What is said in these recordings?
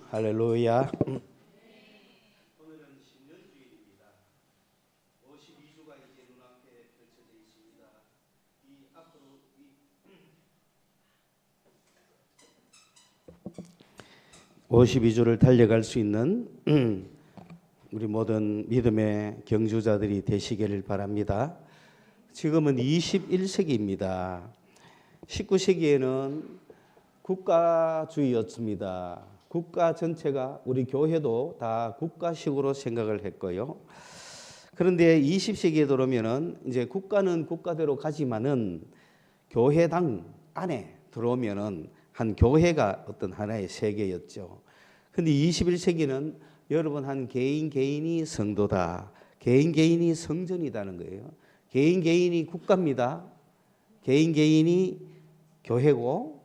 할렐루야. 오늘은 신년주일입니다. 52주가 이제 눈앞에 펼쳐져 있습니다. 이 앞으로 52주를 달려갈 수 있는 우리 모든 믿음의 경주자들이 되시기를 바랍니다. 지금은 21세기입니다. 19세기에는 국가주의였습니다. 국가 전체가, 우리 교회도 다 국가식으로 생각을 했고요. 그런데 20세기에 들어오면은 이제 국가는 국가대로 가지만은 교회당 안에 들어오면은 한 교회가 어떤 하나의 세계였죠. 근데 21세기는 여러분 한 개인이 성도다. 개인이 성전이다는 거예요. 개인이 국가입니다. 개인이 교회고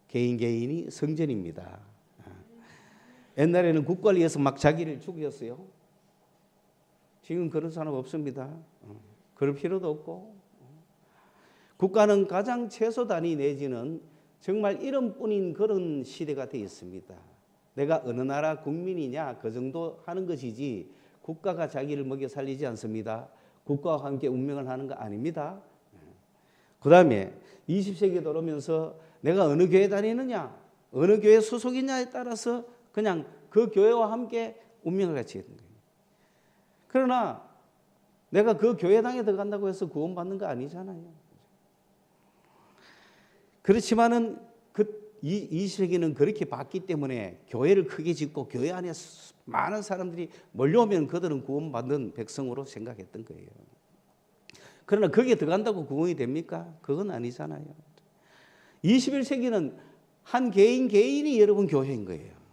개인이 성전입니다. 옛날에는 국가를 위해서 막 자기를 죽였어요. 지금 그런 사람 없습니다. 그럴 필요도 없고. 국가는 가장 최소 단위 내지는 정말 이름뿐인 그런 시대가 되어 있습니다. 내가 어느 나라 국민이냐 그 정도 하는 것이지 국가가 자기를 먹여 살리지 않습니다. 국가와 함께 운명을 하는 거 아닙니다. 그 다음에 20세기에 들어오면서 내가 어느 교회 다니느냐, 어느 교회 소속이냐에 따라서 그냥 그 교회와 함께 운명을 같이 하는 거예요. 그러나 내가 그 교회당에 들어간다고 해서 구원받는 거 아니잖아요. 그렇지만은 이 20세기는 그렇게 봤기 때문에 교회를 크게 짓고 교회 안에 많은 사람들이 몰려오면 그들은 구원받는 백성으로 생각했던 거예요. 그러나 거기에 들어간다고 구원이 됩니까? 그건 아니잖아요. 21세기는 한 개인이 여러분 교회인 거예요.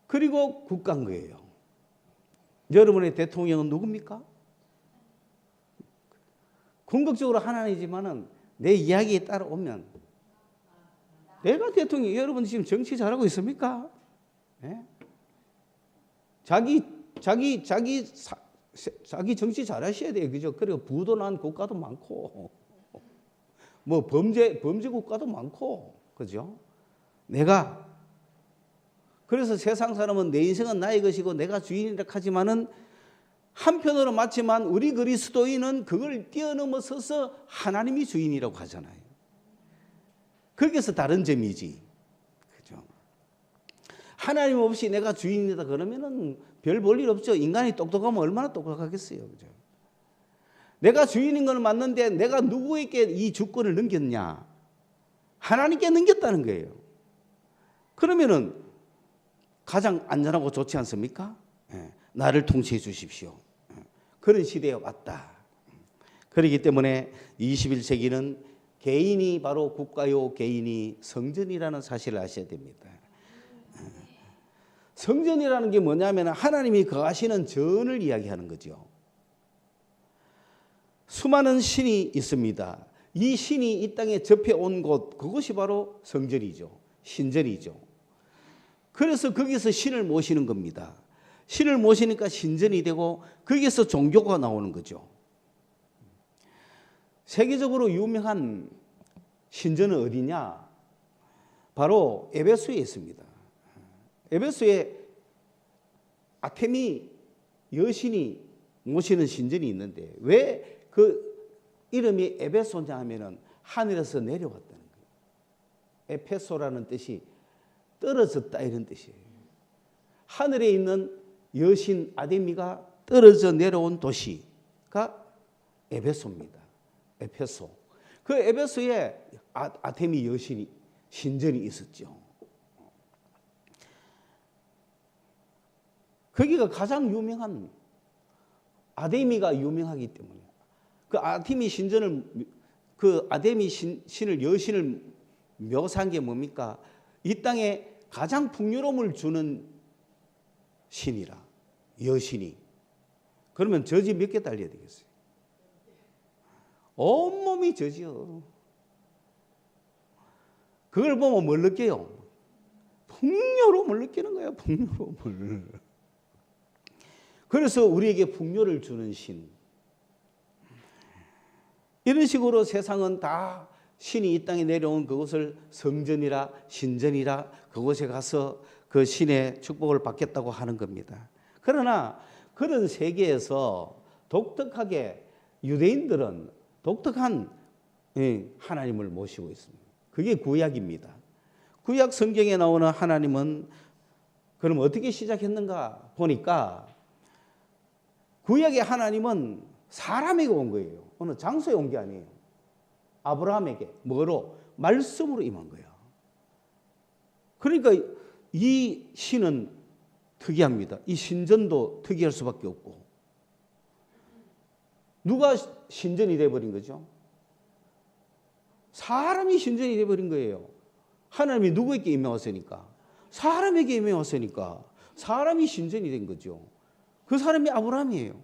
그리고 국가인 거예요. 여러분의 대통령은 누굽니까? 궁극적으로 하나님이지만은 내 이야기에 따라오면 내가 대통령, 여러분 지금 정치 잘하고 있습니까? 네? 자기 정치 잘하셔야 돼요. 그죠? 그리고 부도 난 국가도 많고, 뭐 범죄 국가도 많고, 그죠? 그래서 세상 사람은 내 인생은 나의 것이고 내가 주인이라 하지만은 한편으로 맞지만 우리 그리스도인은 그걸 뛰어넘어서서 하나님이 주인이라고 하잖아요. 거기서 다른 점이지. 그죠? 하나님 없이 내가 주인이다 그러면은 별 볼 일 없죠. 인간이 똑똑하면 얼마나 똑똑하겠어요. 그죠? 내가 주인인 건 맞는데 내가 누구에게 이 주권을 넘겼냐? 하나님께 넘겼다는 거예요. 그러면은 가장 안전하고 좋지 않습니까? 나를 통치해 주십시오. 그런 시대에 왔다. 그렇기 때문에 21세기는 개인이 바로 국가요, 개인이 성전이라는 사실을 아셔야 됩니다. 성전이라는 게 뭐냐면 하나님이 거하시는 전을 이야기하는 거죠. 수많은 신이 있습니다. 이 신이 이 땅에 접해온 곳, 그것이 바로 성전이죠. 신전이죠. 그래서 거기서 신을 모시는 겁니다. 신을 모시니까 신전이 되고 거기서 종교가 나오는 거죠. 세계적으로 유명한 신전은 어디냐? 바로 에베소에 있습니다. 에베소에 아테미 여신이 모시는 신전이 있는데 왜 그 이름이 에베소냐 하면은 하늘에서 내려왔다는 거예요. 에페소라는 뜻이 떨어졌다 이런 뜻이에요. 하늘에 있는 여신 아데미가 떨어져 내려온 도시가 에베소입니다. 에페소. 그 에베소에 아테미 여신이 신전이 있었죠. 거기가 가장 유명한, 아데미가 유명하기 때문에 그 아테미 신전을, 그 아데미 신을, 여신을 묘사한 게 뭡니까? 이 땅에 가장 풍요로움을 주는 신이라, 여신이. 그러면 저지 몇 개 달려야 되겠어요? 온몸이 저지요. 그걸 보면 뭘 느껴요? 풍요로움을 느끼는 거예요. 풍요로움을. 그래서 우리에게 풍요를 주는 신. 이런 식으로 세상은 다 신이 이 땅에 내려온 그곳을 성전이라 신전이라 그곳에 가서 그 신의 축복을 받겠다고 하는 겁니다. 그러나 그런 세계에서 독특하게 유대인들은 독특한 하나님을 모시고 있습니다. 그게 구약입니다. 구약 성경에 나오는 하나님은 그럼 어떻게 시작했는가 보니까 구약의 하나님은 사람에게 온 거예요. 어느 장소에 온 게 아니에요. 아브라함에게 뭐로? 말씀으로 임한 거예요. 그러니까 이 신은 특이합니다. 이 신전도 특이할 수밖에 없고. 누가 신전이 돼버린 거죠? 사람이 신전이 돼버린 거예요. 하나님이 누구에게 임해왔으니까? 사람에게 임해왔으니까 사람이 신전이 된 거죠. 그 사람이 아브라함이에요.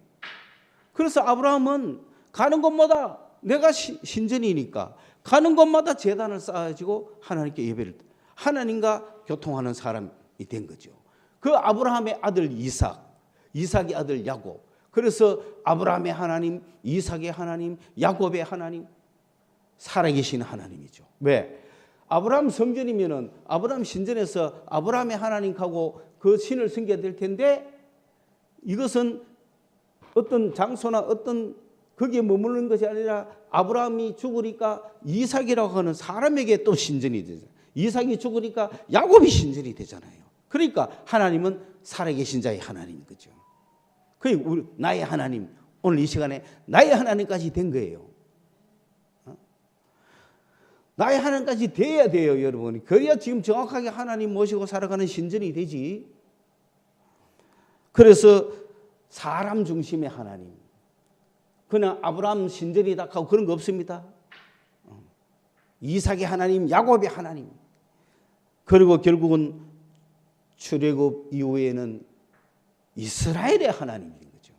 그래서 아브라함은 가는 곳마다 내가 신전이니까 가는 곳마다 제단을 쌓아지고 하나님께 예배를 하나님과 교통하는 사람이 된 거죠. 그 아브라함의 아들 이삭의 아들 야곱. 그래서 아브라함의 하나님, 이삭의 하나님, 야곱의 하나님, 살아계신 하나님이죠. 왜? 아브라함 성전이면은 아브라함 신전에서 아브라함의 하나님하고 그 신을 섬겨야 될 텐데 이것은 어떤 장소나 어떤 거기에 머무르는 것이 아니라 아브라함이 죽으니까 이삭이라고 하는 사람에게 또 신전이 되죠. 이삭이 죽으니까 야곱이 신전이 되잖아요. 그러니까 하나님은 살아계신 자의 하나님인 거죠. 그게 우리 나의 하나님, 오늘 이 시간에 나의 하나님까지 된 거예요. 나의 하나님까지 돼야 돼요, 여러분. 그래야 지금 정확하게 하나님 모시고 살아가는 신전이 되지. 그래서 사람 중심의 하나님. 그냥 아브라함 신전이다 하고 그런 거 없습니다. 이삭의 하나님, 야곱의 하나님. 그리고 결국은 출애굽 이후에는 이스라엘의 하나님인 거죠.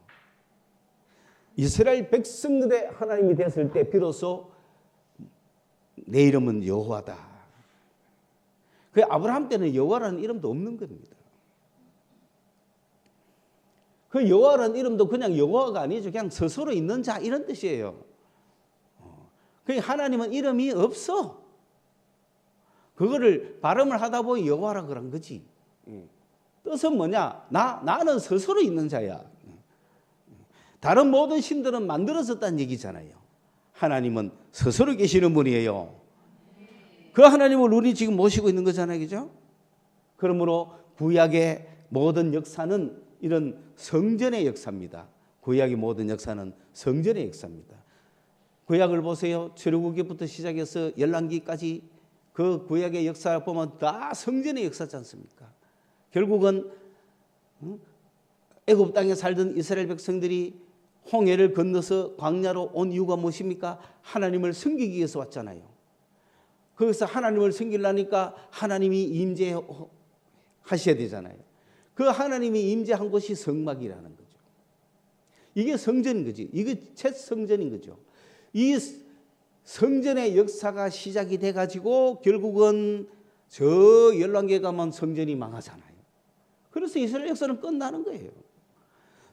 이스라엘 백성들의 하나님이 됐을 때 비로소 내 이름은 여호와다. 그 아브라함 때는 여호와라는 이름도 없는 겁니다. 그 여호와라는 이름도 그냥 여호와가 아니죠. 그냥 스스로 있는 자 이런 뜻이에요. 그 하나님은 이름이 없어. 그거를 발음을 하다 보니 여호와라 그런 거지. 뜻은 뭐냐? 나는 스스로 있는 자야. 다른 모든 신들은 만들어졌다는 얘기잖아요. 하나님은 스스로 계시는 분이에요. 그 하나님을 우리 지금 모시고 있는 거잖아요. 그죠? 그러므로 구약의 모든 역사는 이런 성전의 역사입니다. 구약의 모든 역사는 성전의 역사입니다. 구약을 보세요. 출애굽기부터 시작해서 열왕기까지 그 구약의 역사를 보면 다 성전의 역사지 않습니까? 결국은 애굽 땅에 살던 이스라엘 백성들이 홍해를 건너서 광야로 온 이유가 무엇입니까? 하나님을 섬기기 위해서 왔잖아요. 거기서 하나님을 섬기려니까 하나님이 임재하셔야 되잖아요. 그 하나님이 임재한 곳이 성막이라는 거죠. 이게 성전인 거지. 이게 첫 성전인 거죠. 이 성전의 역사가 시작이 돼가지고 결국은 저 열왕기에 가면 성전이 망하잖아요. 그래서 이스라엘 역사는 끝나는 거예요.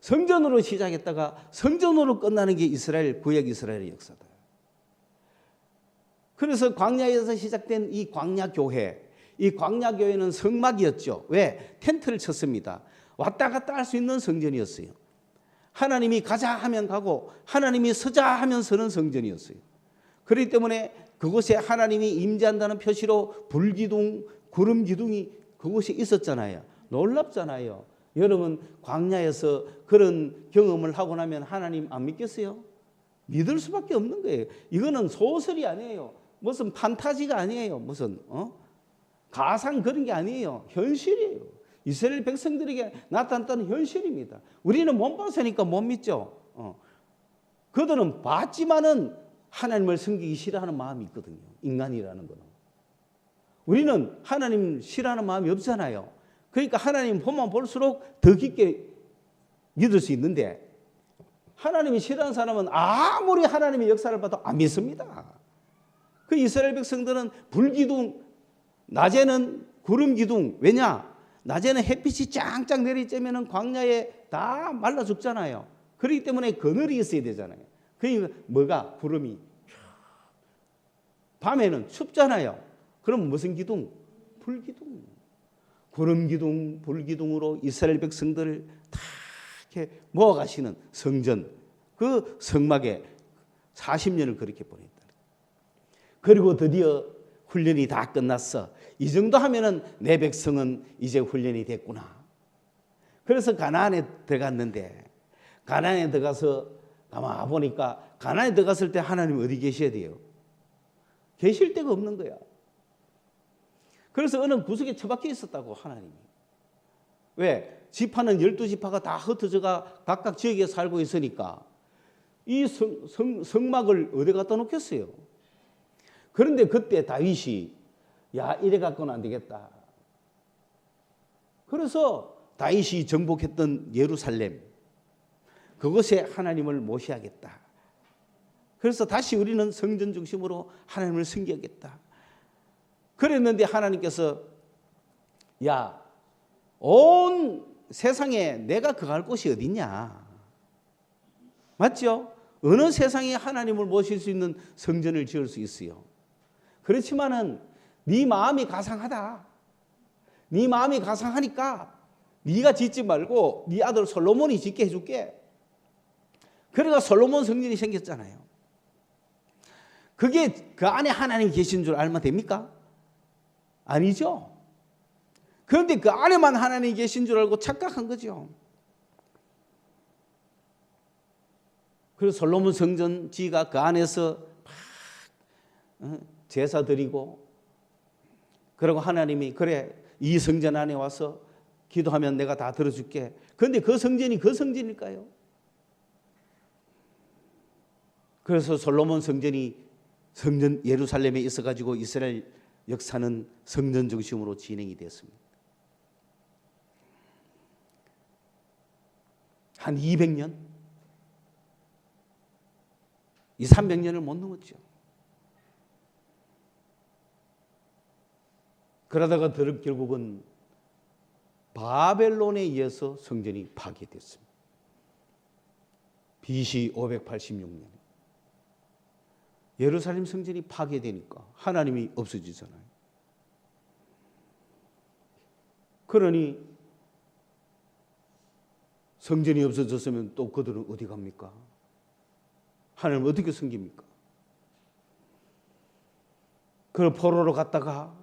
성전으로 시작했다가 성전으로 끝나는 게 이스라엘, 구약 이스라엘의 역사다. 그래서 광야에서 시작된 이 광야교회, 이 광야교회는 성막이었죠. 왜? 텐트를 쳤습니다. 왔다 갔다 할 수 있는 성전이었어요. 하나님이 가자 하면 가고 하나님이 서자 하면 서는 성전이었어요. 그렇기 때문에 그곳에 하나님이 임재한다는 표시로 불기둥, 구름 기둥이 그곳에 있었잖아요. 놀랍잖아요. 여러분 광야에서 그런 경험을 하고 나면 하나님 안 믿겠어요? 믿을 수밖에 없는 거예요. 이거는 소설이 아니에요. 무슨 판타지가 아니에요. 무슨 가상 그런 게 아니에요. 현실이에요. 이스라엘 백성들에게 나타났다는 현실입니다. 우리는 못 봤으니까 못 믿죠. 그들은 봤지만은 하나님을 섬기기 싫어하는 마음이 있거든요. 인간이라는 거는. 우리는 하나님 싫어하는 마음이 없잖아요. 그러니까 하나님 보면 볼수록 더 깊게 믿을 수 있는데 하나님이 싫어하는 사람은 아무리 하나님의 역사를 봐도 안 믿습니다. 그 이스라엘 백성들은 불기둥, 낮에는 구름 기둥. 왜냐? 낮에는 햇빛이 짱짱 내리쬐면 광야에 다 말라 죽잖아요. 그렇기 때문에 그늘이 있어야 되잖아요. 그러니까 뭐가? 구름이. 밤에는 춥잖아요. 그럼 무슨 기둥? 불기둥. 구름기둥, 불기둥으로 이스라엘 백성들을 다 이렇게 모아가시는 성전, 그 성막에 40년을 그렇게 보냈다. 그리고 드디어 훈련이 다 끝났어. 이 정도 하면은 내 백성은 이제 훈련이 됐구나. 그래서 가나안에 들어갔는데, 가나안에 들어가서 가만 보니까 가나안에 들어갔을 때 하나님 어디 계셔야 돼요? 계실 데가 없는 거야. 그래서 어느 구석에 처박혀 있었다고, 하나님이. 왜? 지파는 12지파가 다 흩어져가 각각 지역에 살고 있으니까 이 성막을 어디 갖다 놓겠어요? 그런데 그때 다윗이 야, 이래 갖고는 안 되겠다. 그래서 다윗이 정복했던 예루살렘, 그곳에 하나님을 모셔야겠다. 그래서 다시 우리는 성전 중심으로 하나님을 섬기겠다. 그랬는데 하나님께서 야, 온 세상에 내가 거할 곳이 어딨냐? 맞죠? 어느 세상에 하나님을 모실 수 있는 성전을 지을 수 있어요. 그렇지만은 네 마음이 가상하다. 네 마음이 가상하니까 네가 짓지 말고 네 아들 솔로몬이 짓게 해줄게. 그래가 솔로몬 성전이 생겼잖아요. 그게 그 안에 하나님 계신 줄 알면 됩니까? 아니죠. 그런데 그 안에만 하나님이 계신 줄 알고 착각한 거죠. 그래서 솔로몬 성전지가 그 안에서 막 제사 드리고, 그리고 하나님이 그래 이 성전 안에 와서 기도하면 내가 다 들어줄게. 그런데 그 성전이 그 성전일까요? 그래서 솔로몬 성전이 성전 예루살렘에 있어가지고 이스라엘 역사는 성전 중심으로 진행이 됐습니다. 한 200년? 300년을 못 넘었죠. 그러다가 결국은 바벨론에 의해서 성전이 파괴됐습니다. BC 586년. 예루살렘 성전이 파괴되니까 하나님이 없어지잖아요. 그러니 성전이 없어졌으면 또 그들은 어디 갑니까? 하나님을 어떻게 섬깁니까? 그 포로로 갔다가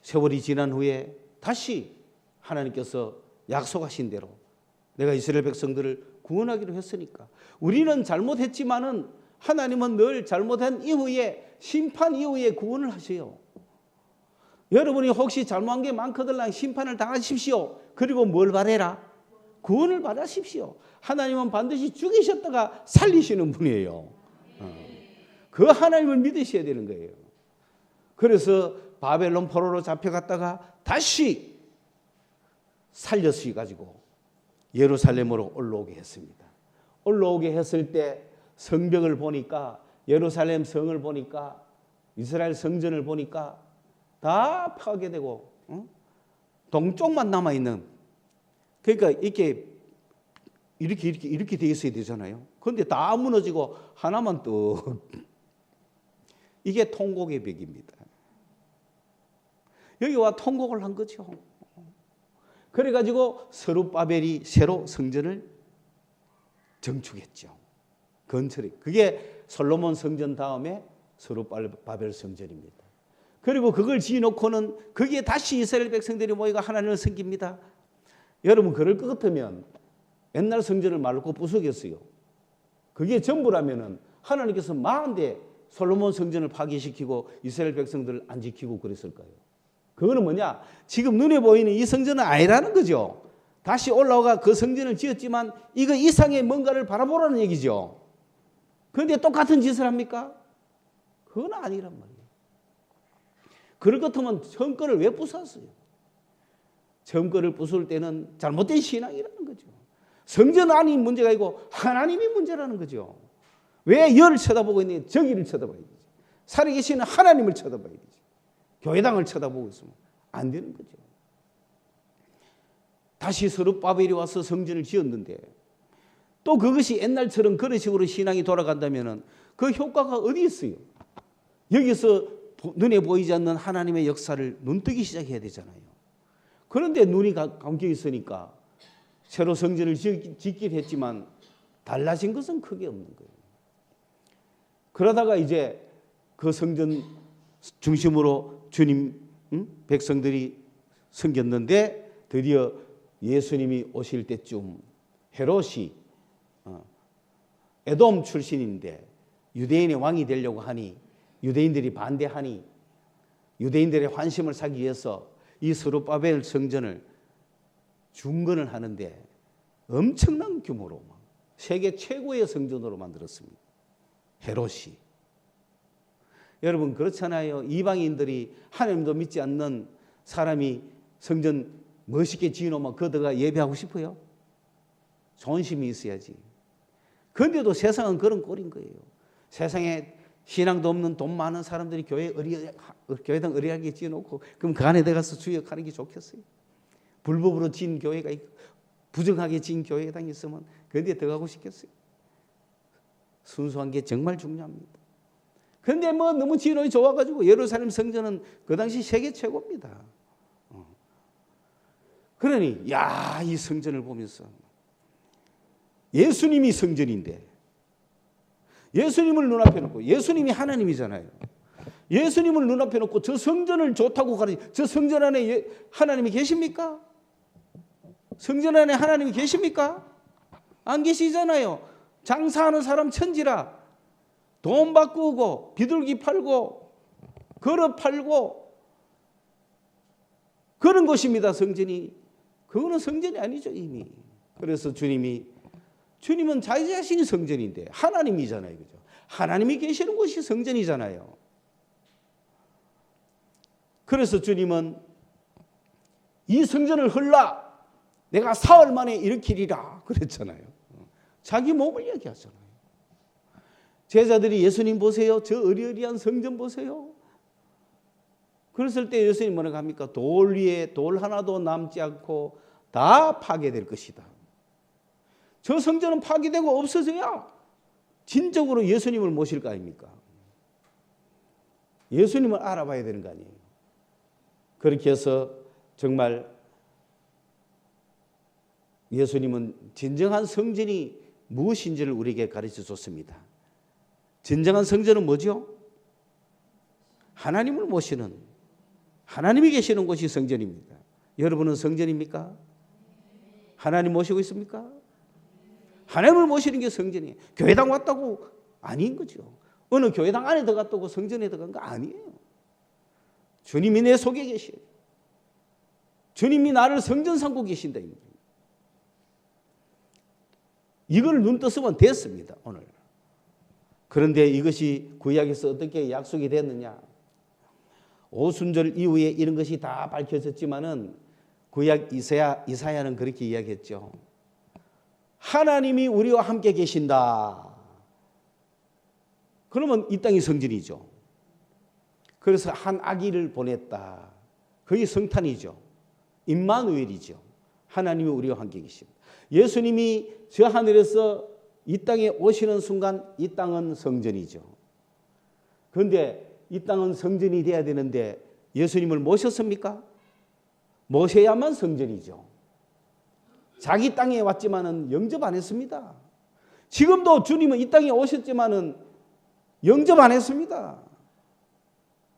세월이 지난 후에 다시 하나님께서 약속하신 대로 내가 이스라엘 백성들을 구원하기로 했으니까, 우리는 잘못했지만은 하나님은 늘 잘못한 이후에, 심판 이후에 구원을 하세요. 여러분이 혹시 잘못한 게 많거든 심판을 당하십시오. 그리고 뭘 바래라? 구원을 받으십시오. 하나님은 반드시 죽이셨다가 살리시는 분이에요. 그 하나님을 믿으셔야 되는 거예요. 그래서 바벨론 포로로 잡혀갔다가 다시 살려주셔가지고 예루살렘으로 올라오게 했습니다. 올라오게 했을 때 성벽을 보니까, 예루살렘 성을 보니까, 이스라엘 성전을 보니까 다 파괴되고 동쪽만 남아있는, 그러니까 이렇게 돼 있어야 되잖아요. 그런데 다 무너지고 하나만 또 이게 통곡의 벽입니다. 여기 와 통곡을 한 거죠. 그래가지고 스룹바벨이 새로 성전을 정축했죠. 건설이. 그게 솔로몬 성전 다음에 스룹바벨 성전입니다. 그리고 그걸 지어놓고는 거기에 다시 이스라엘 백성들이 모여가 하나님을 섬깁니다. 여러분, 그럴 것 같으면 옛날 성전을 말고 부수겠어요. 그게 전부라면은 하나님께서 마한데 솔로몬 성전을 파괴시키고 이스라엘 백성들을 안 지키고 그랬을까요? 그거는 뭐냐? 지금 눈에 보이는 이 성전은 아니라는 거죠. 다시 올라가 그 성전을 지었지만 이거 이상의 뭔가를 바라보라는 얘기죠. 그런데 똑같은 짓을 합니까? 그건 아니란 말이에요. 그럴 것 같으면 처음 거를 왜 부쉈어요? 처음 거를 부술 때는 잘못된 신앙이라는 거죠. 성전 안이 문제가 아니고 하나님이 문제라는 거죠. 왜 열을 쳐다보고 있는데 저기를 쳐다봐야 되지? 살아계시는 하나님을 쳐다봐야 되지. 교회당을 쳐다보고 있으면 안 되는 거죠. 다시 스룹바벨이 와서 성전을 지었는데 또 그것이 옛날처럼 그런 식으로 신앙이 돌아간다면 그 효과가 어디 있어요? 여기서 눈에 보이지 않는 하나님의 역사를 눈뜨기 시작해야 되잖아요. 그런데 눈이 감겨 있으니까 새로 성전을 짓긴 했지만 달라진 것은 크게 없는 거예요. 그러다가 이제 그 성전 중심으로 주님 백성들이 섬겼는데 드디어 예수님이 오실 때쯤 헤롯이 에돔 출신인데 유대인의 왕이 되려고 하니 유대인들이 반대하니 유대인들의 환심을 사기 위해서 이 스룹바벨 성전을 중건을 하는데 엄청난 규모로 세계 최고의 성전으로 만들었습니다. 헤롯이. 여러분 그렇잖아요. 이방인들이 하나님도 믿지 않는 사람이 성전 멋있게 지어놓으면 거기다가 예배하고 싶어요? 존심이 있어야지. 그런데도 세상은 그런 꼴인 거예요. 세상에 신앙도 없는 돈 많은 사람들이 교회당 어리하게 지어놓고 그럼 그 안에 들어가서 주역하는 게 좋겠어요? 불법으로 지은 교회가 있고 부정하게 지은 교회당이 있으면 그런데 들어가고 싶겠어요? 순수한 게 정말 중요합니다. 그런데 뭐 너무 지어놓이 좋아가지고 예루살렘 성전은 그 당시 세계 최고입니다. 그러니 이 성전을 보면서 예수님이 성전인데 예수님을 눈앞에 놓고 예수님이 하나님이잖아요. 예수님을 눈앞에 놓고 저 성전을 좋다고 가르치 저 성전 안에 하나님이 계십니까? 성전 안에 하나님이 계십니까? 안 계시잖아요. 장사하는 사람 천지라 돈 바꾸고 비둘기 팔고 걸어 팔고 그런 것입니다. 성전이. 그거는 성전이 아니죠 이미. 그래서 주님은 자기 자신이 성전인데 하나님이잖아요. 그죠? 하나님이 계시는 곳이 성전이잖아요. 그래서 주님은 이 성전을 헐라 내가 사흘 만에 일으키리라 그랬잖아요. 자기 몸을 얘기하잖아요. 제자들이 예수님 보세요. 저 어리어리한 성전 보세요. 그랬을 때 예수님 뭐라고 합니까? 돌 위에 돌 하나도 남지 않고 다 파괴될 것이다. 저 성전은 파괴되고 없어져야 진정으로 예수님을 모실 거 아닙니까? 예수님을 알아봐야 되는 거 아니에요. 그렇게 해서 정말 예수님은 진정한 성전이 무엇인지를 우리에게 가르쳐 줬습니다. 진정한 성전은 뭐죠? 하나님을 모시는 하나님이 계시는 곳이 성전입니다. 여러분은 성전입니까? 하나님 모시고 있습니까? 하나님을 모시는 게 성전이에요. 교회당 왔다고 아닌 거죠. 어느 교회당 안에 들어갔다고 성전에 들어간 거 아니에요. 주님이 내 속에 계셔요. 주님이 나를 성전 삼고 계신다. 이걸 눈 뜨시면 됐습니다. 오늘. 그런데 이것이 구약에서 어떻게 약속이 됐느냐? 오순절 이후에 이런 것이 다 밝혀졌지만은 구약 이사야는 그렇게 이야기했죠. 하나님이 우리와 함께 계신다. 그러면 이 땅이 성전이죠. 그래서 한 아기를 보냈다. 그게 성탄이죠. 임마누엘이죠. 하나님이 우리와 함께 계십니다. 예수님이 저 하늘에서 이 땅에 오시는 순간 이 땅은 성전이죠. 그런데 이 땅은 성전이 돼야 되는데 예수님을 모셨습니까? 모셔야만 성전이죠. 자기 땅에 왔지만은 영접 안 했습니다. 지금도 주님은 이 땅에 오셨지만은 영접 안 했습니다.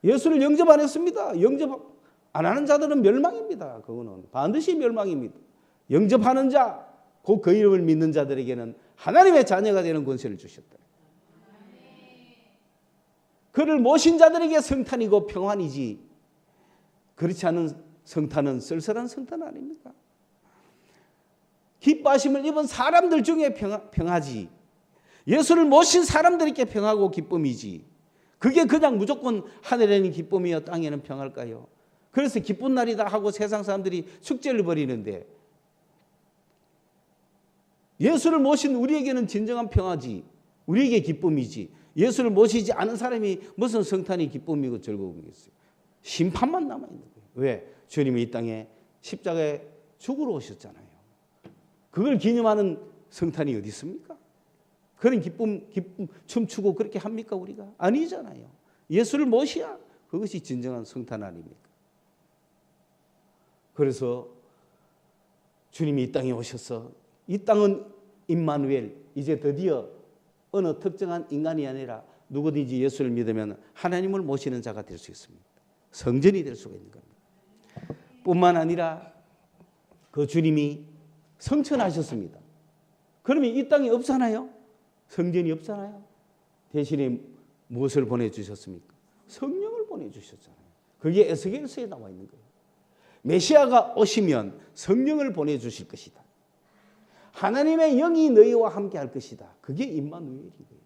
예수를 영접 안 했습니다. 영접 안 하는 자들은 멸망입니다. 그거는 반드시 멸망입니다. 영접하는 자, 곧 그 이름을 믿는 자들에게는 하나님의 자녀가 되는 권세를 주셨다. 그를 모신 자들에게 성탄이고 평안이지 그렇지 않은 성탄은 쓸쓸한 성탄 아닙니까? 기뻐하심을 입은 사람들 중에 평하지 예수를 모신 사람들에게 평하고 기쁨이지 그게 그냥 무조건 하늘에는 기쁨이요 땅에는 평할까요? 그래서 기쁜 날이다 하고 세상 사람들이 축제를 벌이는데 예수를 모신 우리에게는 진정한 평화지 우리에게 기쁨이지 예수를 모시지 않은 사람이 무슨 성탄이 기쁨이고 즐거움이겠어요. 심판만 남아있는 거예요. 왜? 주님이 이 땅에 십자가에 죽으러 오셨잖아요. 그걸 기념하는 성탄이 어디 있습니까? 그런 기쁨 춤추고 그렇게 합니까 우리가? 아니잖아요. 예수를 모셔야 그것이 진정한 성탄 아닙니까? 그래서 주님이 이 땅에 오셔서 이 땅은 임마누엘, 이제 드디어 어느 특정한 인간이 아니라 누구든지 예수를 믿으면 하나님을 모시는 자가 될 수 있습니다. 성전이 될 수가 있는 겁니다. 뿐만 아니라 그 주님이 성천하셨습니다. 그러면 이 땅에 없잖아요. 성전이 없잖아요. 대신에 무엇을 보내주셨습니까? 성령을 보내주셨잖아요. 그게 에스겔서에 나와 있는 거예요. 메시아가 오시면 성령을 보내주실 것이다. 하나님의 영이 너희와 함께 할 것이다. 그게 임마누엘인 거예요.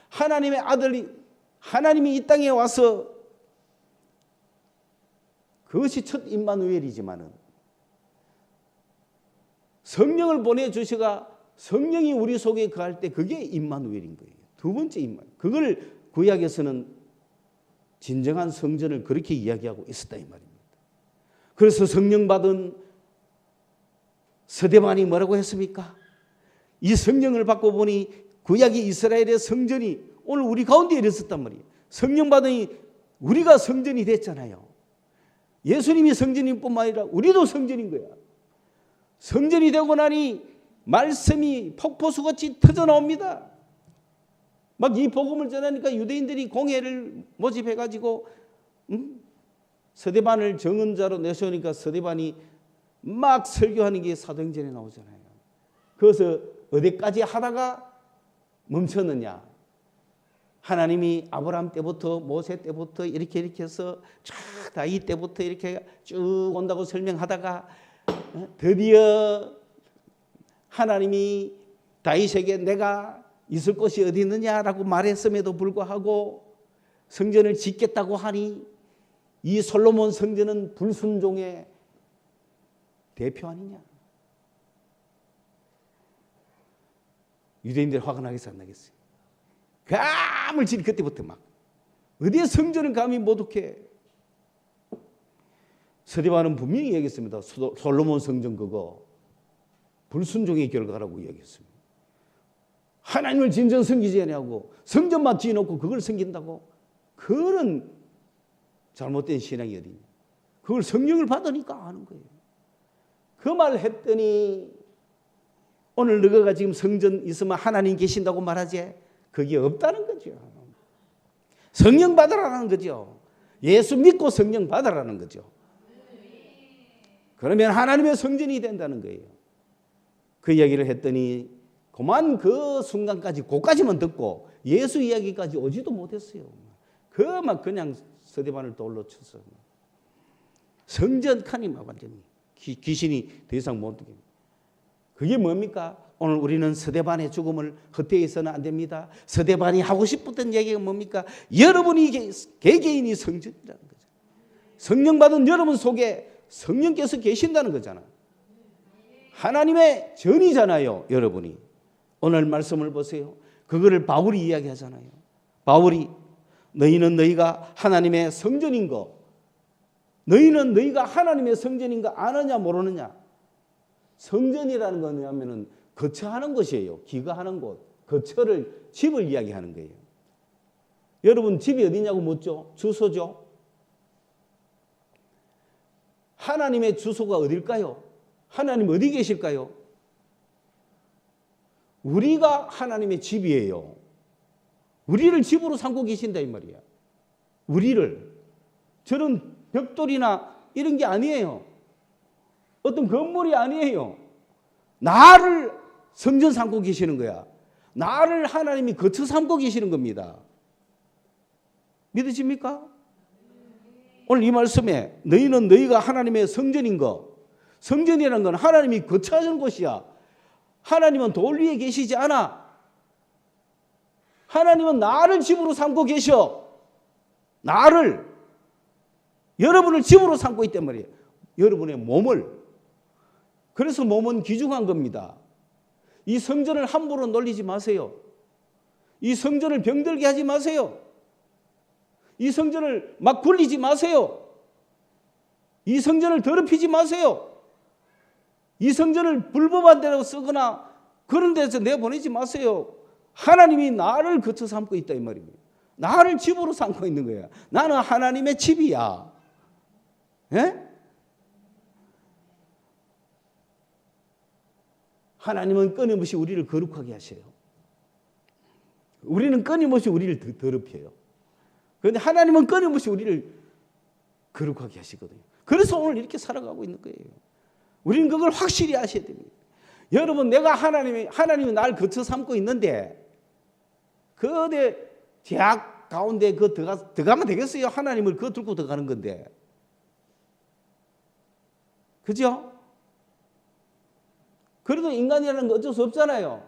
하나님의 아들이, 하나님이 이 땅에 와서, 그것이 첫 임마누엘이지만은 성령을 보내주시가 성령이 우리 속에 거할 때 그게 임마누엘인 거예요. 두 번째 임마누엘. 그걸 구약에서는 진정한 성전을 그렇게 이야기하고 있었다 이 말입니다. 그래서 성령 받은 스데반이 뭐라고 했습니까? 이 성령을 받고 보니 구약의 이스라엘의 성전이 오늘 우리 가운데 일었었단 말이에요. 성령 받으니 우리가 성전이 됐잖아요. 예수님이 성전인 뿐만 아니라 우리도 성전인 거야. 성전이 되고 나니 말씀이 폭포수같이 터져 나옵니다. 막 이 복음을 전하니까 유대인들이 공회를 모집해가지고 스데반을 정언자로 내세우니까 스데반이 막 설교하는 게 사도행전에 나오잖아요. 그래서 어디까지 하다가 멈췄느냐. 하나님이 아브라함 때부터 모세 때부터 이렇게 해서 쫙 다윗 때부터 이렇게 쭉 온다고 설명하다가 드디어 하나님이 다윗에게 내가 있을 곳이 어디 있느냐라고 말했음에도 불구하고 성전을 짓겠다고 하니 이 솔로몬 성전은 불순종의 대표 아니냐. 유대인들 화가 나겠어요, 안 나겠어요? 가물치니 그때부터 막 어디에 성전을 감히 모독해. 스데반은 분명히 얘기했습니다. 솔로몬 성전 그거 불순종의 결과라고 얘기했습니다. 하나님을 진정 섬기지 않냐고 성전만 지어놓고 그걸 섬긴다고? 그런 잘못된 신앙이 어디냐. 그걸 성령을 받으니까 아는 거예요. 그 말을 했더니 오늘 너가 지금 성전 있으면 하나님 계신다고 말하지? 그게 없다는 거죠. 성령 받으라는 거죠. 예수 믿고 성령 받으라는 거죠. 그러면 하나님의 성전이 된다는 거예요. 그 이야기를 했더니 그만 그 순간까지 그까지만 듣고 예수 이야기까지 오지도 못했어요. 그만 그냥 스데반을 돌로 쳐서 성전 칸이 막 완전히 귀신이 더 이상 못 듣게. 그게 뭡니까? 오늘 우리는 스데반의 죽음을 헛되이서는 안 됩니다. 스데반이 하고 싶었던 얘기가 뭡니까? 여러분이 개개인이 성전이라는 거죠. 성령 받은 여러분 속에 성령께서 계신다는 거잖아. 하나님의 전이잖아요, 여러분이. 오늘 말씀을 보세요. 그거를 바울이 이야기하잖아요. 바울이 너희는 너희가 하나님의 성전인 거, 너희는 너희가 하나님의 성전인 거 아느냐 모르느냐. 성전이라는 건 뭐냐면은 거처하는 것이에요. 기거하는 곳, 거처를, 집을 이야기하는 거예요. 여러분 집이 어디냐고 묻죠? 주소죠. 하나님의 주소가 어딜까요? 하나님 어디 계실까요? 우리가 하나님의 집이에요. 우리를 집으로 삼고 계신다 이 말이야. 우리를. 저런 벽돌이나 이런 게 아니에요. 어떤 건물이 아니에요. 나를 성전 삼고 계시는 거야. 나를 하나님이 거처 삼고 계시는 겁니다. 믿으십니까? 오늘 이 말씀에 너희는 너희가 하나님의 성전인 거. 성전이라는 건 하나님이 거처하는 곳이야. 하나님은 돌 위에 계시지 않아. 하나님은 나를 집으로 삼고 계셔. 나를. 여러분을 집으로 삼고 있단 말이에요. 여러분의 몸을. 그래서 몸은 귀중한 겁니다. 이 성전을 함부로 놀리지 마세요. 이 성전을 병들게 하지 마세요. 이 성전을 막 굴리지 마세요. 이 성전을 더럽히지 마세요. 이 성전을 불법한 데로 쓰거나 그런 데서 내보내지 마세요. 하나님이 나를 거처 삼고 있다 이 말입니다. 나를 집으로 삼고 있는 거야. 나는 하나님의 집이야. 예? 하나님은 끊임없이 우리를 거룩하게 하셔요. 우리는 끊임없이 우리를 더럽혀요. 그런데 하나님은 끊임없이 우리를 거룩하게 하시거든요. 그래서 오늘 이렇게 살아가고 있는 거예요. 우리는 그걸 확실히 아셔야 됩니다. 여러분, 내가 하나님이 나를 거쳐 삼고 있는데 그대 제약 가운데 그 들어가면 되겠어요? 하나님을 그거 들고 들어가는 건데. 그죠? 그래도 인간이라는 거 어쩔 수 없잖아요.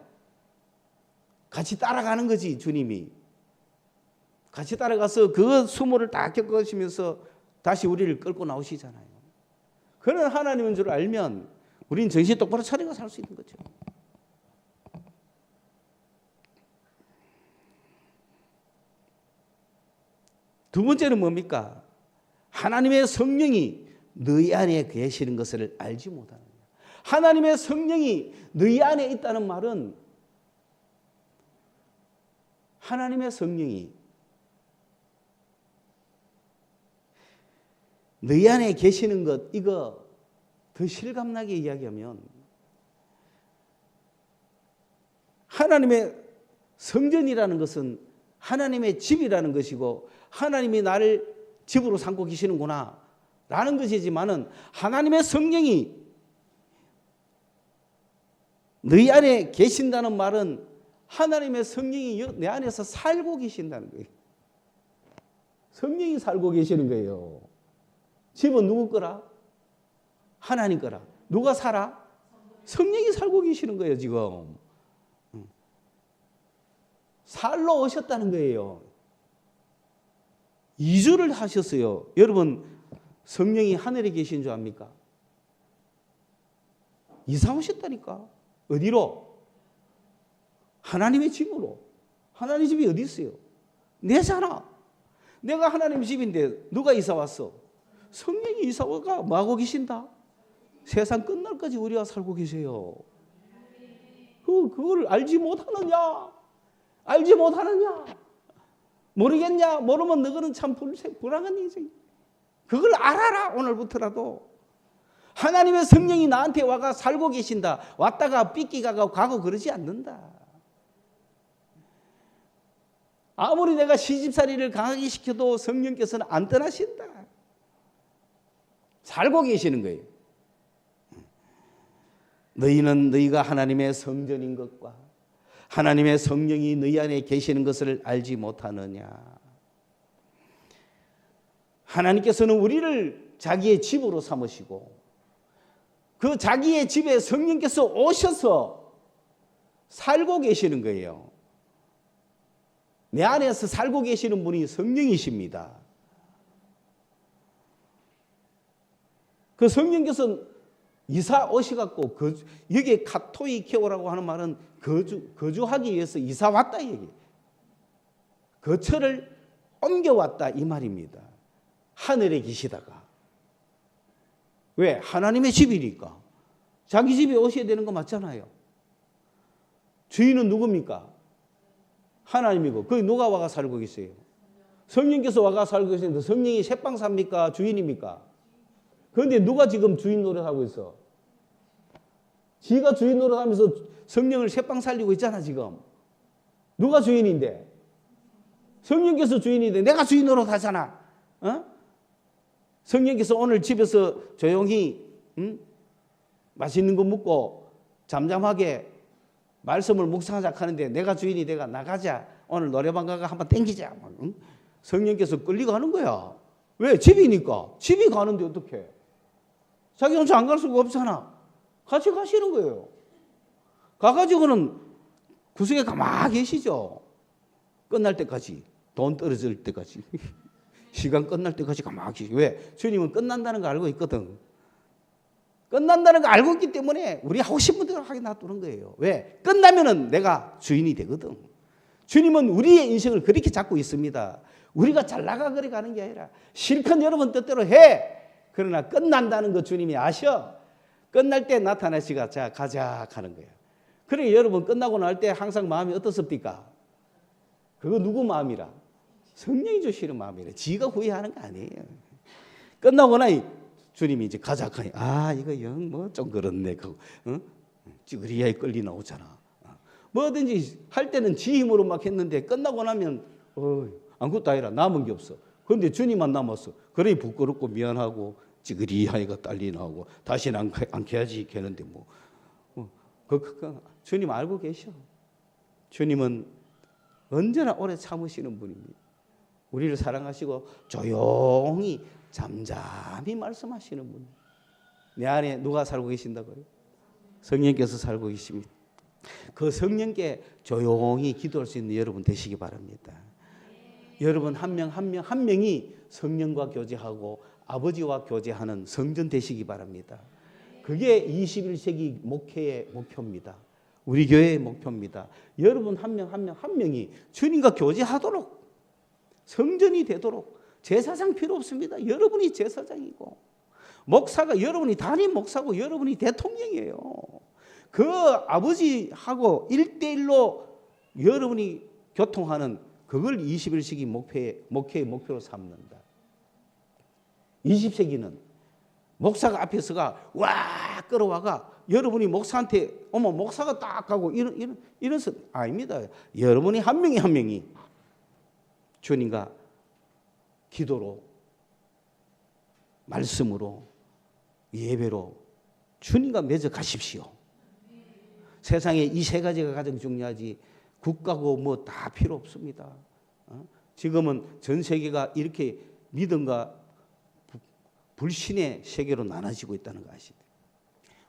같이 따라가는 거지, 주님이. 같이 따라가서 그 수모를 다 겪으시면서 다시 우리를 끌고 나오시잖아요. 그런 하나님인 줄 알면 우리는 정신 똑바로 차리고 살 수 있는 거죠. 두 번째는 뭡니까? 하나님의 성령이 너희 안에 계시는 것을 알지 못하느냐. 하나님의 성령이 너희 안에 있다는 말은 하나님의 성령이 너희 안에 계시는 것, 이거 더 실감나게 이야기하면 하나님의 성전이라는 것은 하나님의 집이라는 것이고 하나님이 나를 집으로 삼고 계시는구나 라는 것이지만은 하나님의 성령이 너희 안에 계신다는 말은 하나님의 성령이 내 안에서 살고 계신다는 거예요. 성령이 살고 계시는 거예요. 집은 누구 거라? 하나님 거라. 누가 살아? 성령이 살고 계시는 거예요, 지금. 살러 오셨다는 거예요. 이주를 하셨어요. 여러분, 성령이 하늘에 계신 줄 압니까? 이사 오셨다니까. 어디로? 하나님의 집으로. 하나님 집이 어디 있어요? 내잖아. 내가 하나님 집인데 누가 이사 왔어? 성령이 이사 와가 뭐하고 계신다? 세상 끝날까지 우리와 살고 계세요. 그걸 알지 못하느냐? 알지 못하느냐? 모르겠냐? 모르면 너희는 참 불행한 인생. 그걸 알아라, 오늘부터라도. 하나님의 성령이 나한테 와가 살고 계신다. 왔다가 삐끼가고 가고 그러지 않는다. 아무리 내가 시집살이를 강하게 시켜도 성령께서는 안 떠나신다. 살고 계시는 거예요. 너희는 너희가 하나님의 성전인 것과 하나님의 성령이 너희 안에 계시는 것을 알지 못하느냐. 하나님께서는 우리를 자기의 집으로 삼으시고 그 자기의 집에 성령께서 오셔서 살고 계시는 거예요. 내 안에서 살고 계시는 분이 성령이십니다. 그 성령께서 이사 오셔갖고 여기에 카토이케오라고 하는 말은 거주하기 위해서 이사 왔다 얘기. 거처를 옮겨왔다 이 말입니다. 하늘에 계시다가. 왜? 하나님의 집이니까. 자기 집에 오셔야 되는 거 맞잖아요. 주인은 누굽니까? 하나님이고 거기 누가 와가 살고 계세요? 성령께서 와가 살고 계시는데 성령이 새빵 삽니까? 주인입니까? 그런데 누가 지금 주인 노릇하고 있어? 지가 주인 노릇하면서 성령을 새빵 살리고 있잖아 지금. 누가 주인인데? 성령께서 주인인데 내가 주인 노릇하잖아. 어? 성령께서 오늘 집에서 조용히 맛있는 거 먹고 잠잠하게 말씀을 묵상하자 하는데 내가 주인이 내가 나가자. 오늘 노래방 가가 한번 땡기자. 성령께서 끌리고 하는 거야. 왜? 집이니까. 집이 가는데 어떡해. 자기 혼자 안 갈 수가 없잖아. 같이 가시는 거예요. 가가지고는 구석에 가만히 계시죠. 끝날 때까지. 돈 떨어질 때까지. 시간 끝날 때까지 가만히 계시죠. 왜? 주님은 끝난다는 거 알고 있거든. 끝난다는 거 알고 있기 때문에 우리 하고 싶은 대로 하게 놔두는 거예요. 왜? 끝나면은 내가 주인이 되거든. 주님은 우리의 인생을 그렇게 잡고 있습니다. 우리가 잘 나가거리 가는 게 아니라 실컷 여러분 뜻대로 해. 그러나 끝난다는 거 주님이 아셔. 끝날 때 나타나시가 자 가자 하는 거예요. 그래 여러분 끝나고 날 때 항상 마음이 어떻습니까? 그거 누구 마음이라? 성령이 주시는 마음이래. 지가 후회하는 거 아니에요. 끝나고 나니 주님이 이제 가자 하니 이거 영 뭐 좀 그렇네. 그 찌그리야에 끌리 나오잖아. 뭐든지 할 때는 지 힘으로 막 했는데 끝나고 나면 아무것도 아니라 남은 게 없어. 그런데 주님만 남았어. 그러니 부끄럽고 미안하고 찌그리야이가 딸리 나오고 다시는 안 캐야지 캐는데 주님 알고 계셔. 주님은 언제나 오래 참으시는 분입니다. 우리를 사랑하시고 조용히 잠잠히 말씀하시는 분. 내 안에 누가 살고 계신다고요? 성령께서 살고 계십니다. 그 성령께 조용히 기도할 수 있는 여러분 되시기 바랍니다. 여러분 한 명이 성령과 교제하고 아버지와 교제하는 성전 되시기 바랍니다. 그게 21세기 목회의 목표입니다. 우리 교회의 목표입니다. 여러분 한 명이 주님과 교제하도록 성전이 되도록 제사장 필요 없습니다. 여러분이 제사장이고 목사가 여러분이 담임 목사고 여러분이 대통령이에요. 그 아버지하고 1대1로 여러분이 교통하는 그걸 21세기 목회의 목표로 삼는다. 20세기는 목사가 앞에 서가 와 끌어와가 여러분이 목사한테 목사가 딱 하고 이런 아닙니다. 여러분이 한 명이 주님과 기도로 말씀으로 예배로 주님과 맺어 가십시오. 세상에 이 세 가지가 가장 중요하지 국가고 뭐 다 필요 없습니다. 지금은 전 세계가 이렇게 믿음과 불신의 세계로 나눠지고 있다는 거 아시죠?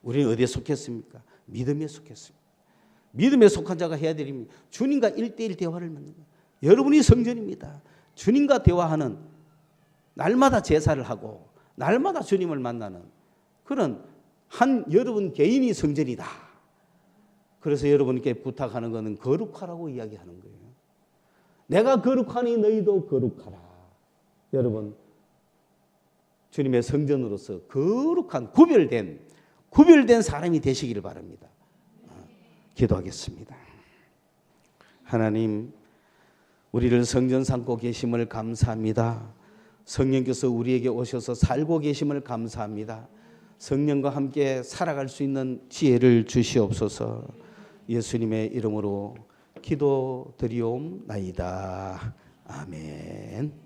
우리는 어디에 속했습니까? 믿음에 속했습니다. 믿음에 속한 자가 해야 될 일입니다. 주님과 1대1 대화를 맺는 거예요. 여러분이 성전입니다. 주님과 대화하는 날마다 제사를 하고 날마다 주님을 만나는 그런 여러분 개인이 성전이다. 그래서 여러분께 부탁하는 것은 거룩하라고 이야기하는 거예요. 내가 거룩하니 너희도 거룩하라. 여러분 주님의 성전으로서 거룩한 구별된 사람이 되시기를 바랍니다. 기도하겠습니다. 하나님, 우리를 성전 삼고 계심을 감사합니다. 성령께서 우리에게 오셔서 살고 계심을 감사합니다. 성령과 함께 살아갈 수 있는 지혜를 주시옵소서. 예수님의 이름으로 기도드리옵나이다. 아멘.